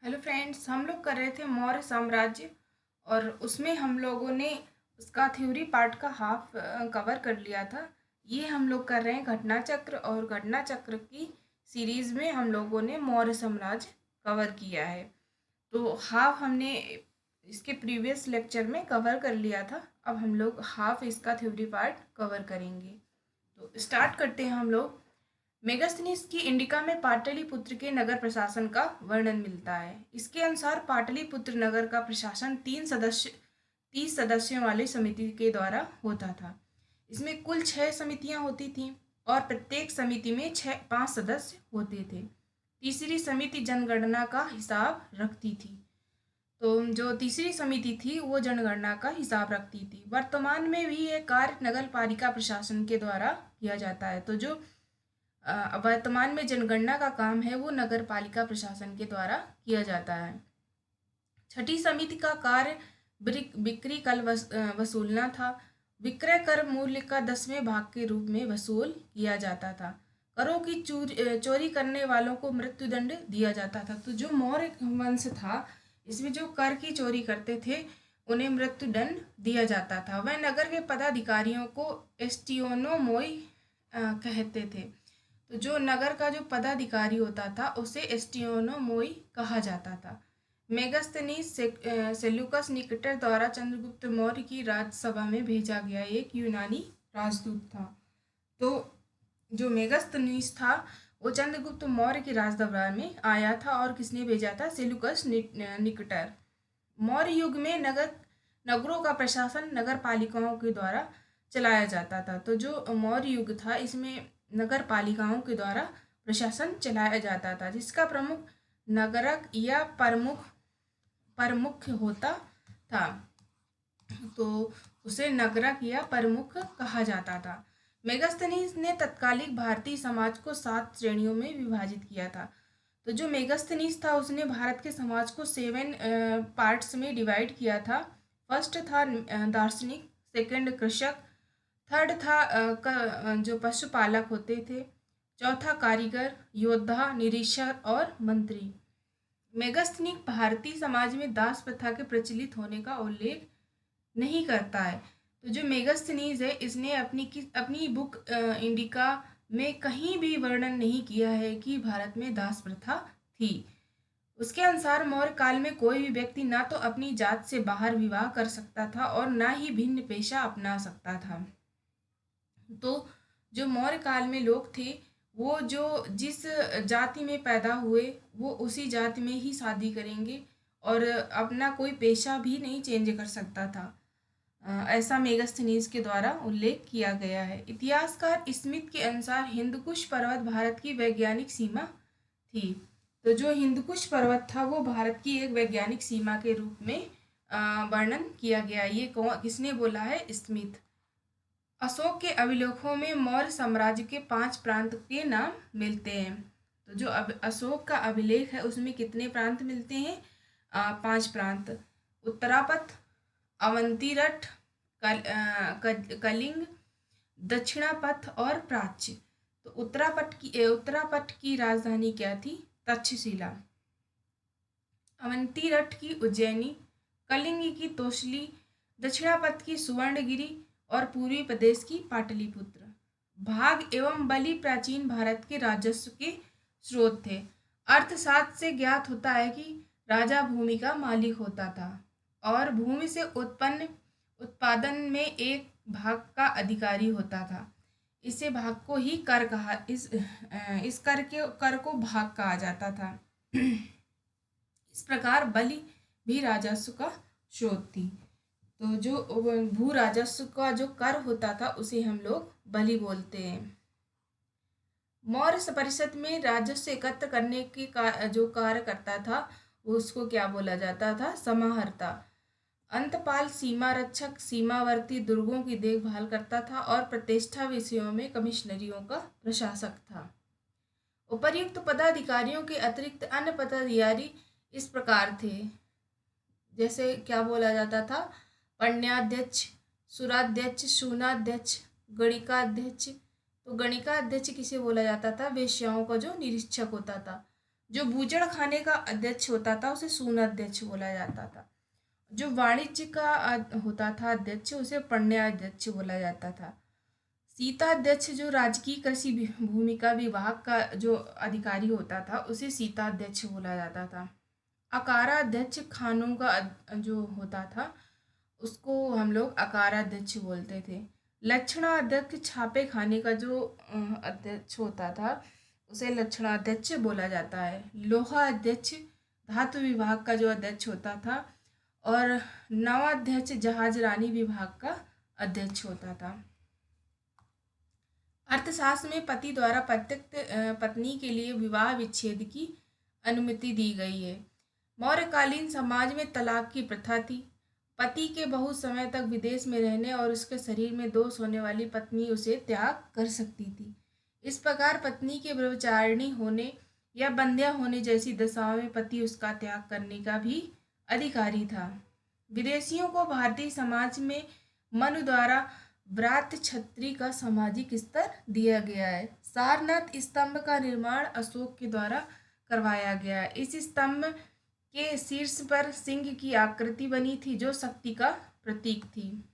Hello friends, हम लोग कर रहे थे मौर्य साम्राज्य। और उसमें हम लोगों ने उसका थ्योरी पार्ट का हाफ कवर कर लिया था। ये हम लोग कर रहे हैं घटना चक्र, और घटना चक्र की सीरीज में हम लोगों ने मौर्य साम्राज्य कवर किया है। तो हाफ हमने इसके प्रीवियस लेक्चर में कवर कर लिया था। अब हम लोग हाफ इसका थ्योरी पार्ट कवर करेंगे। तो स्टार्ट करते हैं हम लोग। मेगास्थनीज की इंडिका में पाटलिपुत्र के नगर प्रशासन का वर्णन मिलता है। इसके अनुसार पाटलिपुत्र नगर का प्रशासन 30 सदस्यों वाली समिति के द्वारा होता था। इसमें कुल 6 समितियां होती थीं और प्रत्येक समिति में 5 सदस्य होते थे। तीसरी समिति जनगणना का हिसाब रखती थी। तो जो तीसरी समिति थी वो जनगणना का हिसाब रखती थी। वर्तमान में भी ये कार्य नगर पालिका प्रशासन के द्वारा किया जाता है। तो जो वर्तमान में जनगणना का काम है वो नगर पालिका प्रशासन के द्वारा किया जाता है। छठी समिति का कार्य बिक्री कर वसूलना था। विक्रय कर मूल्य का 10वें भाग के रूप में वसूल किया जाता था। करों की चोरी करने वालों को मृत्युदंड दिया जाता था। तो जो मौर्य वंश था, इसमें जो कर की चोरी करते थे उन्हें मृत्युदंड दिया जाता था। वह नगर के पदाधिकारियों को एस्टियोनोमोई कहते थे। तो जो नगर का जो पदाधिकारी होता था उसे एस्टियोनोमोई कहा जाता था। मेगास्थनीज सेल्यूकस निकेटर द्वारा चंद्रगुप्त मौर्य की राजसभा में भेजा गया एक यूनानी राजदूत था। तो जो मेगास्थनीज था वो चंद्रगुप्त मौर्य की राजदरबार में आया था। और किसने भेजा था? Seleucus Nicator. मौर्य युग में नगरों का प्रशासन नगर पालिकाओं के द्वारा चलाया जाता था। तो जो मौर्य युग था इसमें नगर पालिकाओं के द्वारा प्रशासन चलाया जाता था, जिसका प्रमुख नगरक या प्रमुख होता था। तो उसे नगरक या प्रमुख कहा जाता था। मेगास्थनीज ने तत्कालिक भारतीय समाज को 7 श्रेणियों में विभाजित किया था। तो जो मेगास्थनीज था उसने भारत के समाज को 7 पार्ट्स में डिवाइड किया था। फर्स्ट था दार्शनिक, सेकंड कृषक, थर्ड था जो पशुपालक होते थे, चौथा कारीगर, योद्धा, निरीक्षक और मंत्री। मेगास्थनीज भारतीय समाज में दास प्रथा के प्रचलित होने का उल्लेख नहीं करता है। तो जो मेगास्थनीज है इसने अपनी बुक इंडिका में कहीं भी वर्णन नहीं किया है कि भारत में दास प्रथा थी। उसके अनुसार मौर्य काल में कोई भी व्यक्ति ना तो अपनी जात से बाहर विवाह कर सकता था और ना ही भिन्न पेशा अपना सकता था। तो जो मौर्य काल में लोग थे वो जो जिस जाति में पैदा हुए वो उसी जाति में ही शादी करेंगे और अपना कोई पेशा भी नहीं चेंज कर सकता था। ऐसा मेगास्थनीज के द्वारा उल्लेख किया गया है। इतिहासकार स्मिथ के अनुसार हिंदकुश पर्वत भारत की वैज्ञानिक सीमा थी। तो जो हिंदकुश पर्वत था वो भारत की एक वैज्ञानिक सीमा के रूप में वर्णन किया गया। ये किसने बोला है? स्मिथ। अशोक के अभिलेखों में मौर्य साम्राज्य के 5 प्रांत के नाम मिलते हैं। तो जो अशोक का अभिलेख है उसमें कितने प्रांत मिलते हैं? 5 प्रांत। उत्तरापथ, अवंतीरठ, कलिंग, दक्षिणापथ और प्राच्य। तो उत्तरापथ की राजधानी क्या थी? तक्षशिला। अवंतीरठ की उज्जैनी, कलिंग की तोसली, दक्षिणापथ की सुवर्णगिरी और पूर्वी प्रदेश की पाटलिपुत्र। भाग एवं बलि प्राचीन भारत के राजस्व के स्रोत थे। अर्थशास्त्र से ज्ञात होता है कि राजा भूमि का मालिक होता था और भूमि से उत्पन्न उत्पादन में एक भाग का अधिकारी होता था। इसे भाग को ही कर कहा इस कर को भाग कहा जाता था। इस प्रकार बलि भी राजस्व का स्रोत थी। तो जो भू राजस्व का जो कर होता था उसे हम लोग बलि बोलते हैं। मौर्य परिषद में राजस्व एकत्र करने के जो कार्य करता था उसको क्या बोला जाता था? समाहर्ता। अंतपाल सीमा रक्षक सीमावर्ती दुर्गों की देखभाल करता था और प्रतिष्ठा विषयों में कमिश्नरियों का प्रशासक था। उपर्युक्त पदाधिकारियों के अतिरिक्त अन्य पदाधिकारी इस प्रकार थे। जैसे क्या बोला जाता था? पण्याध्यक्ष, सुराध्यक्ष, शूनाध्यक्ष, गणिकाध्यक्ष। तो गणिकाध्यक्ष किसे बोला जाता था? वेश्याओं का जो निरीक्षक होता था। जो बूचड़ खाने का अध्यक्ष होता था उसे सूनाध्यक्ष बोला जाता था। जो वाणिज्य का होता था अध्यक्ष उसे पण्याध्यक्ष बोला जाता था। सीताध्यक्ष जो राजकीय कृषि भूमिका विभाग का जो अधिकारी होता था उसे सीताध्यक्ष बोला जाता था। अकाराध्यक्ष खानों का जो होता था उसको हम लोग अकाराध्यक्ष बोलते थे। लक्षणाध्यक्ष छापे खाने का जो अध्यक्ष होता था उसे लक्षणाध्यक्ष बोला जाता है। लोहा अध्यक्ष धातु विभाग का जो अध्यक्ष होता था और नवाध्यक्ष जहाज रानी विभाग का अध्यक्ष होता था। अर्थशास्त्र में पति द्वारा प्रत्यक्ष पत्नी के लिए विवाह विच्छेद की अनुमति दी गई है। मौर्यकालीन समाज में तलाक की प्रथा थी। पति के बहुत समय तक विदेश में रहने और उसके शरीर में दोष होने वाली पत्नी उसे त्याग कर सकती थी। इस प्रकार पत्नी के ब्रह्मचारिणी होने या बंध्या होने जैसी दशाओं में पति उसका त्याग करने का भी अधिकारी था। विदेशियों को भारतीय समाज में मनु द्वारा व्रात छत्री का सामाजिक स्तर दिया गया है। सारनाथ स्तंभ का निर्माण अशोक के द्वारा करवाया गया। इस स्तंभ के शीर्ष पर सिंह की आकृति बनी थी जो शक्ति का प्रतीक थी।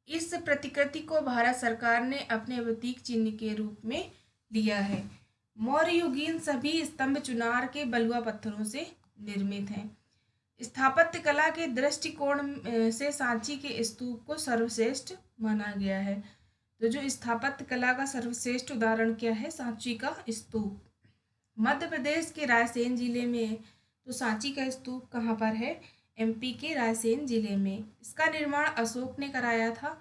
इस प्रतिकृति को भारत सरकार ने अपने प्रतीक चिन्ह के रूप में लिया है। मौर्य युगीन सभी स्तंभ चुनार के बलुआ पत्थरों से निर्मित हैं। स्थापत्य कला के दृष्टिकोण से सांची के स्तूप को सर्वश्रेष्ठ माना गया है। तो जो स्थापत्य कला का सर्वश्रेष्ठ उदाहरण क्या है? सांची का स्तूप। मध्य प्रदेश के रायसेन जिले में तो सांची का स्तूप कहाँ पर है? एमपी के रायसेन जिले में। इसका निर्माण अशोक ने कराया था।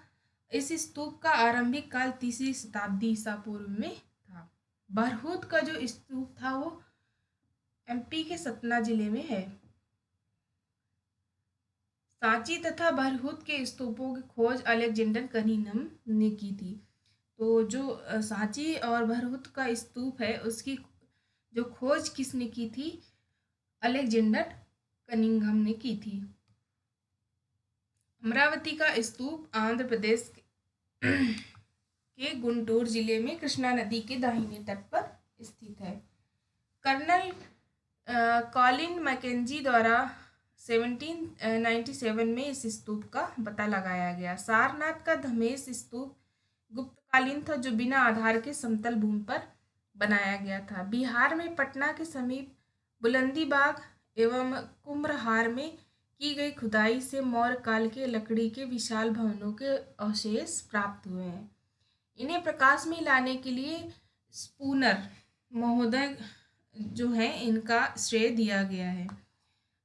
इस स्तूप का आरंभिक काल 3री शताब्दी ईसा पूर्व में था। बरहुत का जो स्तूप था वो एमपी के सतना जिले में है। सांची तथा बरहुत के स्तूपों की खोज अलेक्जेंडर कनिंघम ने की थी। तो जो सांची और बरहुत का स्तूप है उसकी जो खोज किसने की थी? अलेक्जेंडर कनिंघम ने की थी। अमरावती का स्तूप आंध्र प्रदेश के गुंटूर जिले में कृष्णा नदी के दाहिने तट पर स्थित है। कर्नल कॉलिन मैकेंजी द्वारा 1797 में इस स्तूप का पता लगाया गया। सारनाथ का धमेश स्तूप गुप्तकालीन था जो बिना आधार के समतल भूमि पर बनाया गया था। बिहार में पटना के समीप बुलंदीबाग एवं कुम्हरहार में की गई खुदाई से मौर्य काल के लकड़ी के विशाल भवनों के अवशेष प्राप्त हुए हैं। इन्हें प्रकाश में लाने के लिए स्पूनर महोदय जो है इनका श्रेय दिया गया है।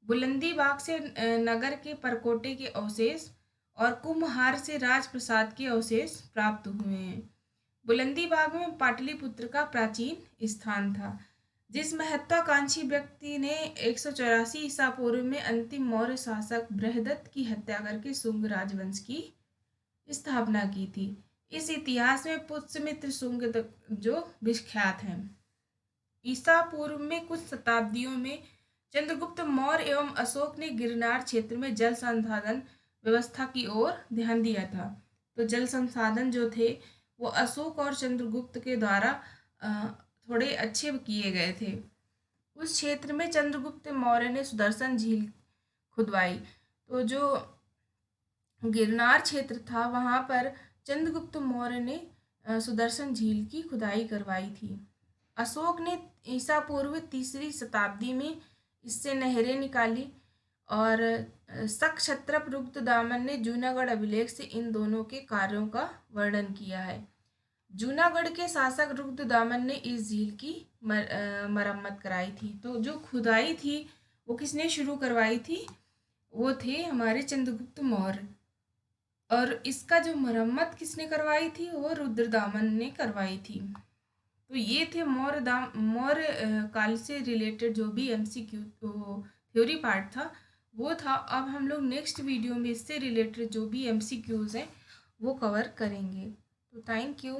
बुलंदीबाग से नगर के परकोटे के अवशेष और कुम्हहार से राजप्रसाद के अवशेष प्राप्त हुए हैं। बुलंदीबाग में पाटलिपुत्र का प्राचीन स्थान था। जिस महत्वाकांक्षी व्यक्ति ने 184 ईसा पूर्व में अंतिम मौर्य शासक बृहदत्त की हत्या करके शुंग राजवंश की स्थापना की थी। इस इतिहास में पुष्यमित्र शुंग जो विख्यात हैं। ईसा पूर्व में कुछ शताब्दियों में चंद्रगुप्त मौर्य एवं अशोक ने गिरनार क्षेत्र में जल संसाधन व्यवस्था की ओर ध्यान दिया था। तो जल संसाधन जो थे वो अशोक और चंद्रगुप्त के द्वारा थोड़े अच्छे किए गए थे। उस क्षेत्र में चंद्रगुप्त मौर्य ने सुदर्शन झील खुदवाई। तो जो गिरनार क्षेत्र था वहाँ पर चंद्रगुप्त मौर्य ने सुदर्शन झील की खुदाई करवाई थी। अशोक ने ईसा पूर्व 3री शताब्दी में इससे नहरें निकाली और सक्षत्रप रुद्रदामन ने जूनागढ़ अभिलेख से इन दोनों के कार्यों का वर्णन किया है। जूनागढ़ के शासक रुद्रदामन ने इस झील की मरम्मत कराई थी। तो जो खुदाई थी वो किसने शुरू करवाई थी? वो थे हमारे चंद्रगुप्त मौर्य। और इसका जो मरम्मत किसने करवाई थी? वो रुद्रदामन ने करवाई थी। तो ये थे मौर्य काल से रिलेटेड जो भी MCQ थ्योरी पार्ट था वो था। अब हम लोग नेक्स्ट वीडियो में इससे रिलेटेड जो भी MCQs हैं वो कवर करेंगे। तो थैंक यू।